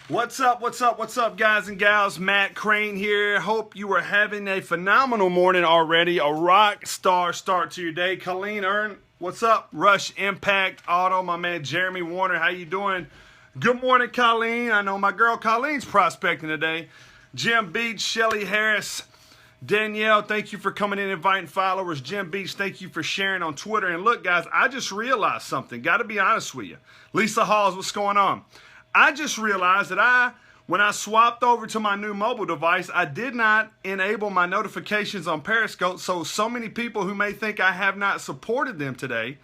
What's up, guys and gals? Matt Crane here. Hope you are having a phenomenal morning already. A rock star start to your day. Colleen Earn, what's up? Rush Impact Auto, my man Jeremy Warner, how you doing? Good morning, Colleen. I know my girl Colleen's prospecting today. Jim Beach, Shelly Harris, Danielle, thank you for coming in, inviting followers. Jim Beach, thank you for sharing on Twitter. And look, guys, I just realized something. Got to be honest with you. Lisa Halls, what's going on? I just realized that when I swapped over to my new mobile device, I did not enable my notifications on Periscope. So many people who may think I have not supported them today.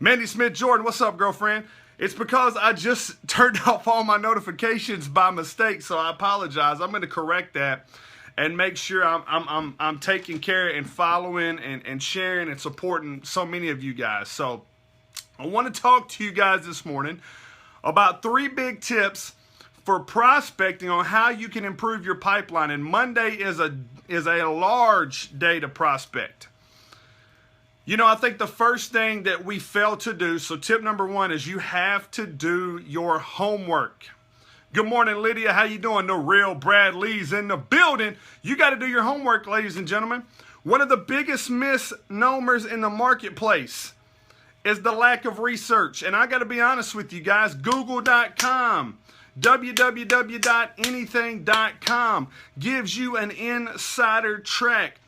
Mandy Smith Jordan, what's up, girlfriend? It's because I just turned off all my notifications by mistake, so I apologize. I'm going to correct that and make sure I'm taking care and following and sharing and supporting so many of you guys. So I want to talk to you guys this morning about 3 big tips for prospecting on how you can improve your pipeline. And Monday is a large day to prospect. You know, I think the first thing that we fail to do, so tip number 1 is you have to do your homework. Good morning, Lydia. How you doing? The real Brad Lee's in the building. You got to do your homework, ladies and gentlemen. One of the biggest misnomers in the marketplace is the lack of research. And I got to be honest with you guys, Google.com, www.anything.com gives you an insider track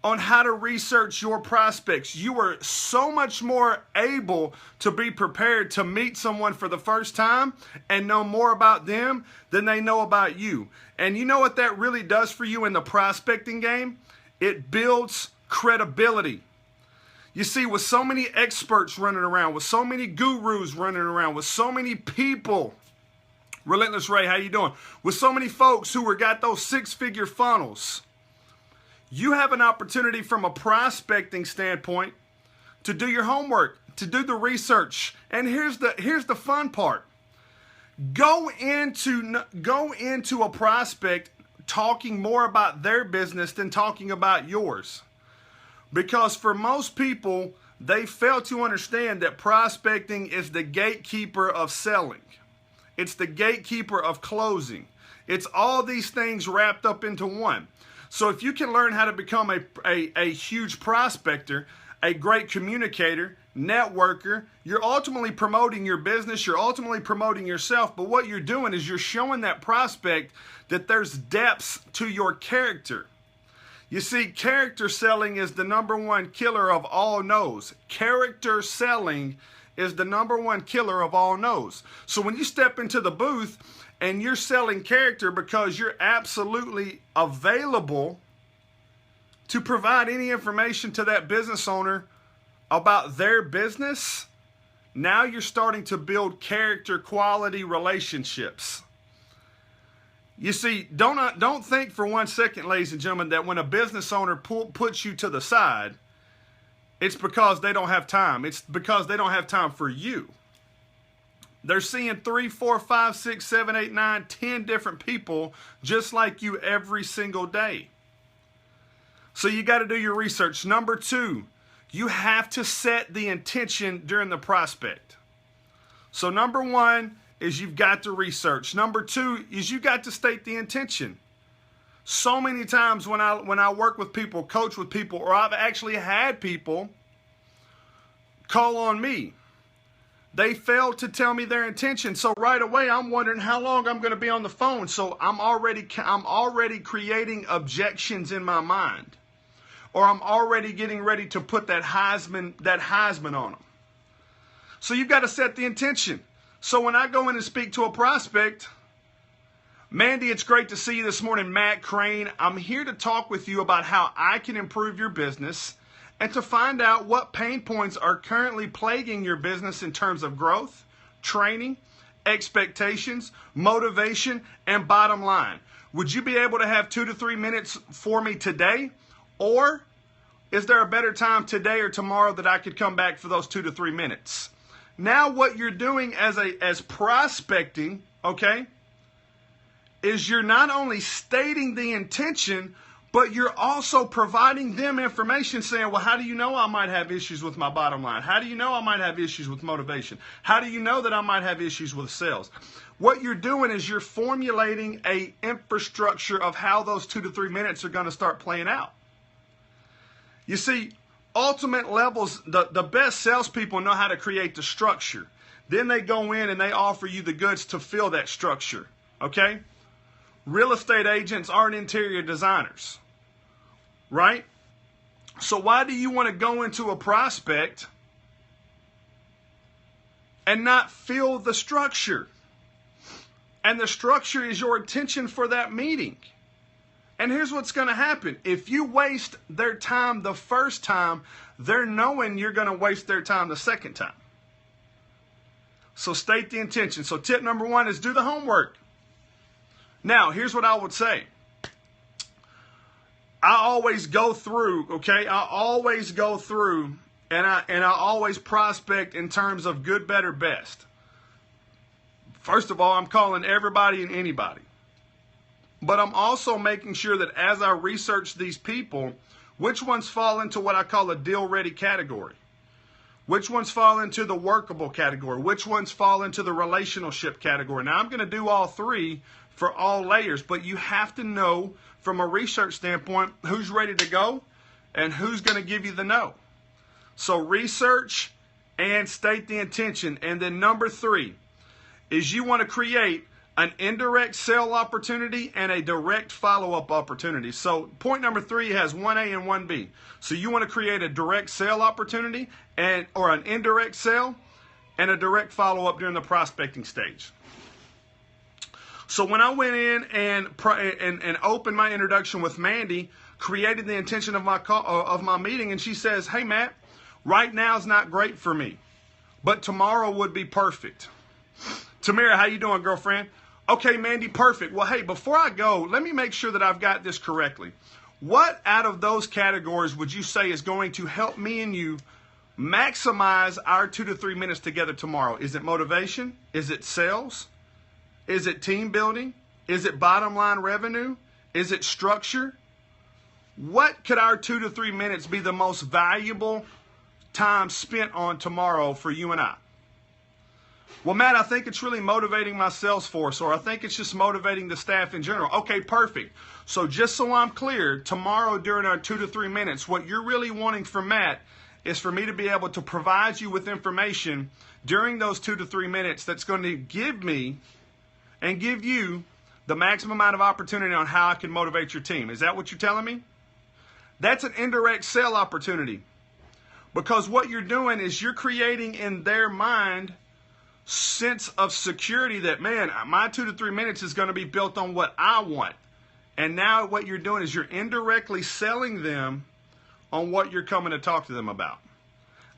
on how to research your prospects. You are so much more able to be prepared to meet someone for the first time and know more about them than they know about you. And you know what that really does for you in the prospecting game? It builds credibility. You see, with so many experts running around, with so many gurus running around, with so many people, Relentless Ray, how you doing? With so many folks who are got those 6-figure funnels, you have an opportunity from a prospecting standpoint to do your homework, to do the research. And here's the fun part. Go into a prospect talking more about their business than talking about yours. Because for most people, they fail to understand that prospecting is the gatekeeper of selling. It's the gatekeeper of closing. It's all these things wrapped up into one. So if you can learn how to become a huge prospector, a great communicator, networker, you're ultimately promoting your business, you're ultimately promoting yourself, but what you're doing is you're showing that prospect that there's depths to your character. You see, character selling is the #1 killer of all no's. Character selling is the #1 killer of all no's. So when you step into the booth and you're selling character because you're absolutely available to provide any information to that business owner about their business, now you're starting to build character quality relationships. You see, don't think for 1 second, ladies and gentlemen, that when a business owner puts you to the side, it's because they don't have time. It's because they don't have time for you. They're seeing 3, 4, 5, 6, 7, 8, 9, 10 different people just like you every single day. So you got to do your research. Number 2, you have to set the intention during the prospect. So number 1 is you've got to research. Number 2 is you got to state the intention. So many times when I work with people, coach with people, or I've actually had people call on me, they fail to tell me their intention. So right away I'm wondering how long I'm going to be on the phone. So I'm already creating objections in my mind, or I'm already getting ready to put that Heisman on them. So you've got to set the intention. So when I go in and speak to a prospect, Mandy, it's great to see you this morning. Matt Crane, I'm here to talk with you about how I can improve your business and to find out what pain points are currently plaguing your business in terms of growth, training, expectations, motivation, and bottom line. Would you be able to have 2 to 3 minutes for me today? Or is there a better time today or tomorrow that I could come back for those 2 to 3 minutes? Now what you're doing as prospecting, okay, is you're not only stating the intention, But you're also providing them information saying, well, how do you know I might have issues with my bottom line? How do you know I might have issues with motivation? How do you know that I might have issues with sales? What you're doing is you're formulating a infrastructure of how those 2 to 3 minutes are going to start playing out. You see, ultimate levels, the best salespeople know how to create the structure. Then they go in and they offer you the goods to fill that structure. Okay? Real estate agents aren't interior designers. Right? So why do you want to go into a prospect and not fill the structure? And the structure is your attention for that meeting. And here's what's going to happen. If you waste their time the first time, they're knowing you're going to waste their time the second time. So state the intention. So tip number 1 is do the homework. Now, here's what I would say. I always go through, okay? I always go through and I always prospect in terms of good, better, best. First of all, I'm calling everybody and anybody. But I'm also making sure that as I research these people, which ones fall into what I call a deal-ready category? Which ones fall into the workable category? Which ones fall into the relationship category? Now, I'm going to do all 3 for all layers, but you have to know from a research standpoint who's ready to go and who's going to give you the no. So research and state the intention. And then number 3 is you want to create an indirect sale opportunity and a direct follow-up opportunity. So point number 3 has 1A and 1B. So you want to create a direct sale opportunity or an indirect sale and a direct follow-up during the prospecting stage. So when I went in and opened my introduction with Mandy, created the intention of my meeting, and she says, hey, Matt, right now is not great for me, but tomorrow would be perfect. Tamira, how you doing, girlfriend? Okay, Mandy, perfect. Well, hey, before I go, let me make sure that I've got this correctly. What out of those categories would you say is going to help me and you maximize our 2 to 3 minutes together tomorrow? Is it motivation? Is it sales? Is it team building? Is it bottom line revenue? Is it structure? What could our 2 to 3 minutes be the most valuable time spent on tomorrow for you and I? Well, Matt, I think it's really motivating my sales force, or I think it's just motivating the staff in general. Okay, perfect. So just so I'm clear, tomorrow during our 2 to 3 minutes, what you're really wanting from Matt is for me to be able to provide you with information during those 2 to 3 minutes that's going to give me and give you the maximum amount of opportunity on how I can motivate your team. Is that what you're telling me? That's an indirect sale opportunity. Because what you're doing is you're creating in their mind sense of security that, man, my 2 to 3 minutes is going to be built on what I want. And now what you're doing is you're indirectly selling them on what you're coming to talk to them about.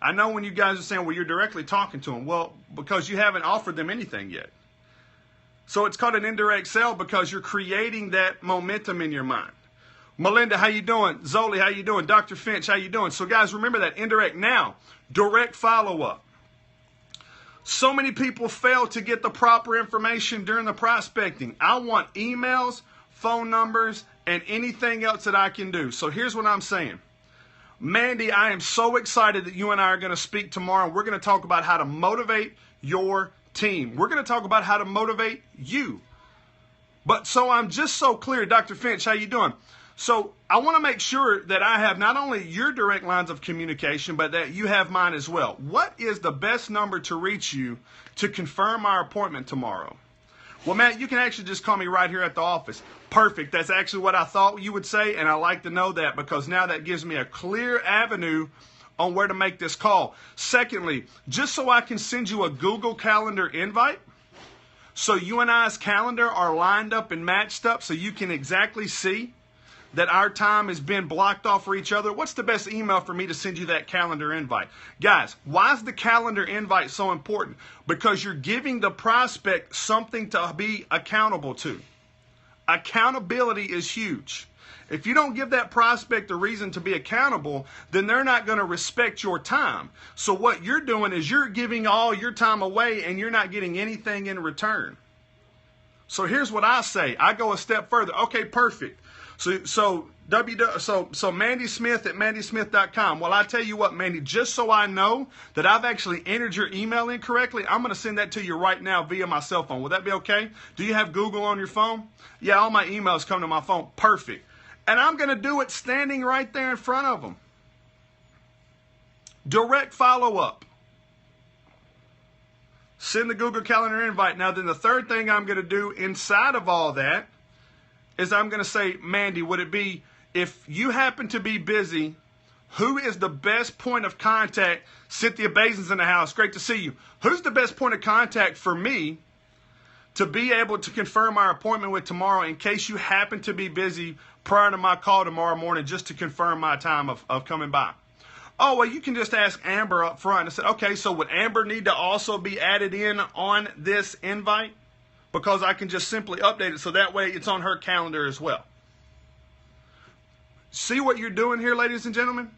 I know when you guys are saying, well, you're directly talking to them. Well, because you haven't offered them anything yet. So it's called an indirect sale because you're creating that momentum in your mind. Melinda, how you doing? Zoli, how you doing? Dr. Finch, how you doing? So guys, remember that indirect. Now, direct follow-up. So many people fail to get the proper information during the prospecting. I want emails, phone numbers, and anything else that I can do. So here's what I'm saying. Mandy, I am so excited that you and I are going to speak tomorrow. We're going to talk about how to motivate your team. We're going to talk about how to motivate you. But so I'm just so clear, Dr. Finch, how you doing? So I want to make sure that I have not only your direct lines of communication, but that you have mine as well. What is the best number to reach you to confirm our appointment tomorrow? Well, Matt, you can actually just call me right here at the office. Perfect. That's actually what I thought you would say, and I like to know that because now that gives me a clear avenue on where to make this call. Secondly, just so I can send you a Google Calendar invite, so you and I's calendar are lined up and matched up so you can exactly see that our time has been blocked off for each other. What's the best email for me to send you that calendar invite? Guys, why is the calendar invite so important? Because you're giving the prospect something to be accountable to. Accountability is huge. If you don't give that prospect a reason to be accountable, then they're not going to respect your time. So what you're doing is you're giving all your time away and you're not getting anything in return. So here's what I say. I go a step further. Okay, perfect. So So Mandy Smith at mandysmith.com. Well, I tell you what, Mandy, just so I know that I've actually entered your email incorrectly, I'm going to send that to you right now via my cell phone. Will that be okay? Do you have Google on your phone? Yeah, all my emails come to my phone. Perfect. And I'm going to do it standing right there in front of them. Direct follow-up. Send the Google Calendar invite. Now, then the third thing I'm going to do inside of all that is I'm going to say, Mandy, would it be, if you happen to be busy, who is the best point of contact? Cynthia Basin's in the house. Great to see you. Who's the best point of contact for me to be able to confirm our appointment with tomorrow in case you happen to be busy prior to my call tomorrow morning, just to confirm my time of coming by? Oh, well, you can just ask Amber up front. I said, okay, so would Amber need to also be added in on this invite? Because I can just simply update it so that way it's on her calendar as well. See what you're doing here, ladies and gentlemen?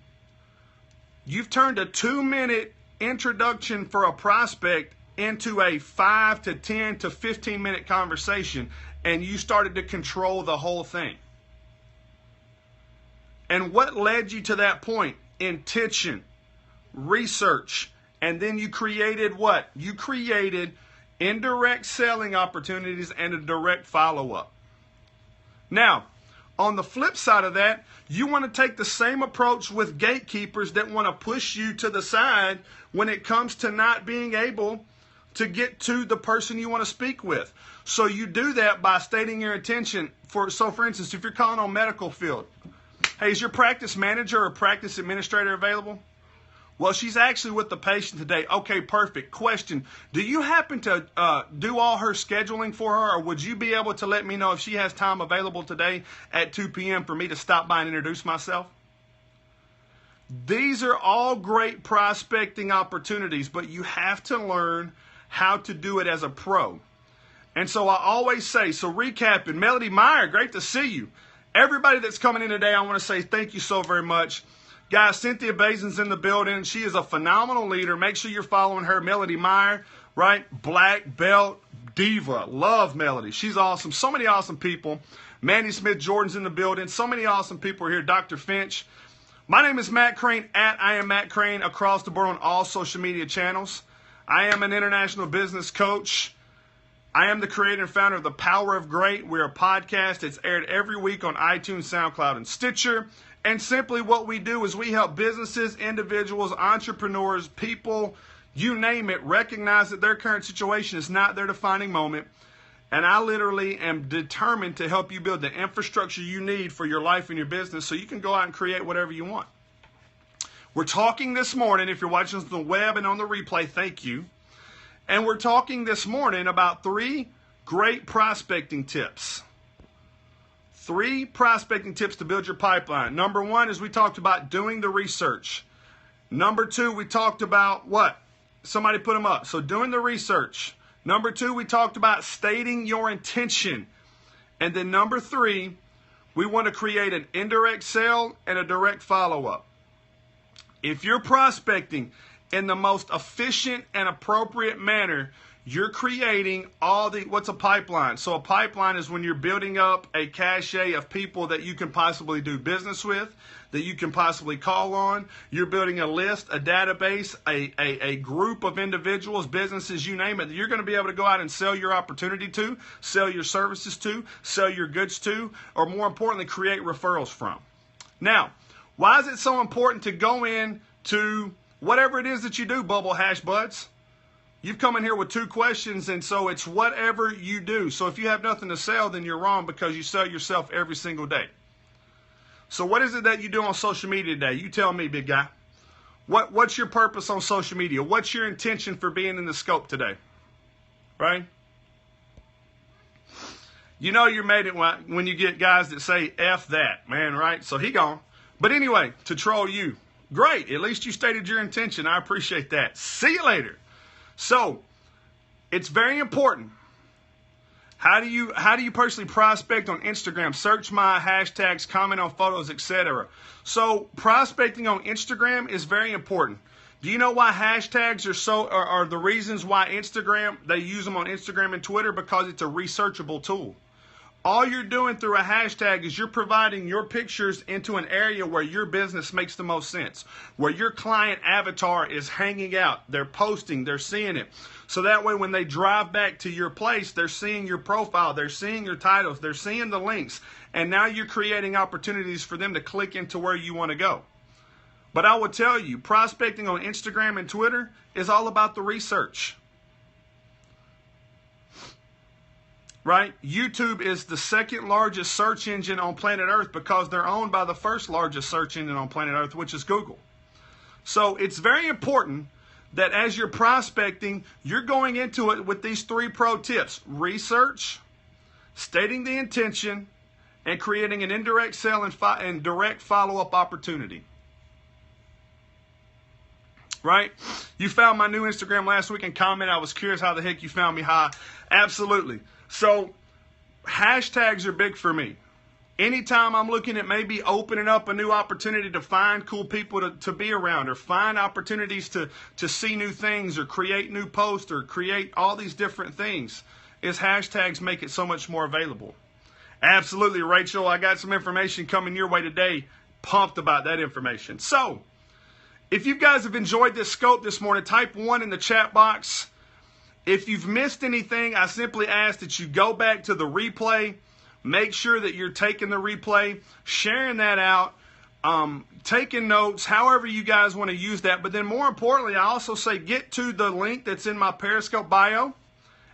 You've turned a 2-minute introduction for a prospect into a 5 to 10 to 15-minute conversation, and you started to control the whole thing. And what led you to that point? Intention, research, and then you created what? You created indirect selling opportunities and a direct follow-up. Now, on the flip side of that, you want to take the same approach with gatekeepers that want to push you to the side when it comes to not being able to get to the person you want to speak with. So you do that by stating your intention. For instance, if you're calling on medical field, hey, is your practice manager or practice administrator available? Well, she's actually with the patient today. Okay, perfect. Question, do you happen to do all her scheduling for her, or would you be able to let me know if she has time available today at 2 p.m. for me to stop by and introduce myself? These are all great prospecting opportunities, but you have to learn how to do it as a pro. And so I always say, so recapping, Melody Meyer, great to see you. Everybody that's coming in today, I want to say thank you so very much. Guys, Cynthia Basin's in the building. She is a phenomenal leader. Make sure you're following her. Melody Meyer, right? Black belt diva. Love Melody. She's awesome. So many awesome people. Mandy Smith Jordan's in the building. So many awesome people are here. Dr. Finch. My name is Matt Crane at I Am Matt Crane across the board on all social media channels. I am an international business coach. I am the creator and founder of The Power of Great. We're a podcast. It's aired every week on iTunes, SoundCloud, and Stitcher. And simply what we do is we help businesses, individuals, entrepreneurs, people, you name it, recognize that their current situation is not their defining moment. And I literally am determined to help you build the infrastructure you need for your life and your business so you can go out and create whatever you want. We're talking this morning, if you're watching on the web and on the replay, thank you. And we're talking this morning about 3 great prospecting tips. 3 prospecting tips to build your pipeline. Number 1 is we talked about doing the research. Number 2, we talked about what? Somebody put them up. So doing the research. Number 2, we talked about stating your intention. And then number 3, we want to create an indirect sale and a direct follow-up. If you're prospecting in the most efficient and appropriate manner, you're creating what's a pipeline? So a pipeline is when you're building up a cachet of people that you can possibly do business with, that you can possibly call on. You're building a list, a database, a group of individuals, businesses, you name it, that you're going to be able to go out and sell your opportunity to, sell your services to, sell your goods to, or more importantly, create referrals from. Now, why is it so important to go in to whatever it is that you do, Bubble Hash Buds? You've come in here with 2 questions, and so it's whatever you do. So if you have nothing to sell, then you're wrong because you sell yourself every single day. So what is it that you do on social media today? You tell me, big guy. What's your purpose on social media? What's your intention for being in the scope today? Right? You know you're made it when you get guys that say, F that, man, right? So he gone. But anyway, to troll you. Great. At least you stated your intention. I appreciate that. See you later. So, it's very important. How do you personally prospect on Instagram? Search my hashtags, comment on photos, etc. So, prospecting on Instagram is very important. Do you know why hashtags are the reasons why they use them on Instagram and Twitter? Because it's a researchable tool. All you're doing through a hashtag is you're providing your pictures into an area where your business makes the most sense, where your client avatar is hanging out. They're posting, they're seeing it. So that way when they drive back to your place, they're seeing your profile, they're seeing your titles, they're seeing the links, and now you're creating opportunities for them to click into where you want to go. But I will tell you, prospecting on Instagram and Twitter is all about the research. Right? YouTube is the second largest search engine on planet Earth because they're owned by the first largest search engine on planet Earth, which is Google. So it's very important that as you're prospecting, you're going into it with these 3 pro tips: research, stating the intention, and creating an indirect sale and direct follow-up opportunity. Right? You found my new Instagram last week and comment. I was curious how the heck you found me. Hi. Absolutely. So hashtags are big for me. Anytime I'm looking at maybe opening up a new opportunity to find cool people to be around, or find opportunities to see new things, or create new posts, or create all these different things, is hashtags make it so much more available. Absolutely, Rachel. I got some information coming your way today. Pumped about that information. So, if you guys have enjoyed this scope this morning, type 1 in the chat box. If you've missed anything, I simply ask that you go back to the replay. Make sure that you're taking the replay, sharing that out, taking notes, however you guys want to use that. But then more importantly, I also say get to the link that's in my Periscope bio.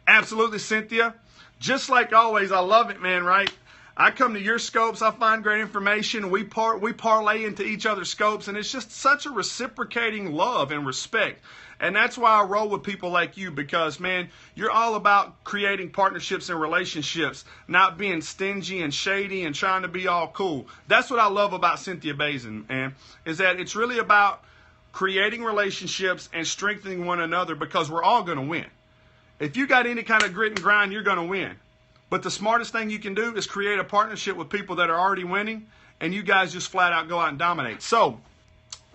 Absolutely, Cynthia. Just like always, I love it, man, right? I come to your scopes, I find great information, we parlay into each other's scopes, and it's just such a reciprocating love and respect. And that's why I roll with people like you, because, man, you're all about creating partnerships and relationships, not being stingy and shady and trying to be all cool. That's what I love about Cynthia Bazin, man, is that it's really about creating relationships and strengthening one another, because we're all going to win. If you got any kind of grit and grind, you're going to win. But the smartest thing you can do is create a partnership with people that are already winning, and you guys just flat out go out and dominate. So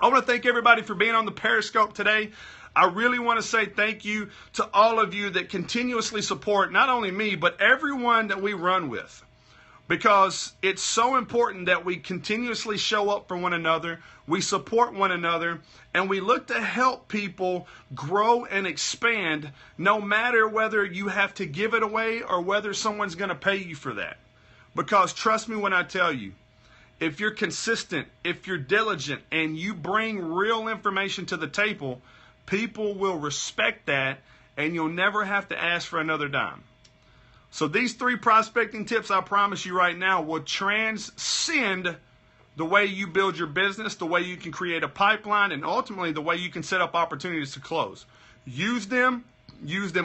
I want to thank everybody for being on the Periscope today. I really want to say thank you to all of you that continuously support not only me, but everyone that we run with. Because it's so important that we continuously show up for one another, we support one another, and we look to help people grow and expand, no matter whether you have to give it away or whether someone's going to pay you for that. Because trust me when I tell you, if you're consistent, if you're diligent, and you bring real information to the table, people will respect that, and you'll never have to ask for another dime. So these 3 prospecting tips, I promise you right now, will transcend the way you build your business, the way you can create a pipeline, and ultimately the way you can set up opportunities to close. Use them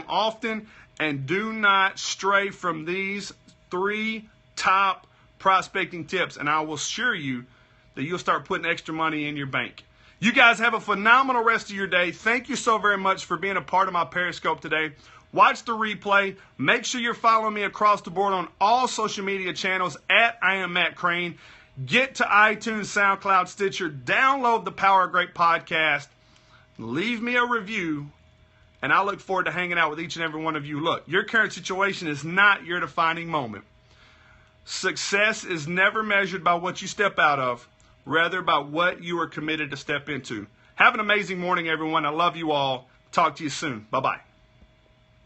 often, and do not stray from these 3 top prospecting tips, and I will assure you that you'll start putting extra money in your bank. You guys have a phenomenal rest of your day. Thank you so very much for being a part of my Periscope today. Watch the replay. Make sure you're following me across the board on all social media channels at I am Matt Crane. Get to iTunes, SoundCloud, Stitcher. Download the Power of Great podcast. Leave me a review, and I look forward to hanging out with each and every one of you. Look, your current situation is not your defining moment. Success is never measured by what you step out of, rather by what you are committed to step into. Have an amazing morning, everyone. I love you all. Talk to you soon. Bye-bye.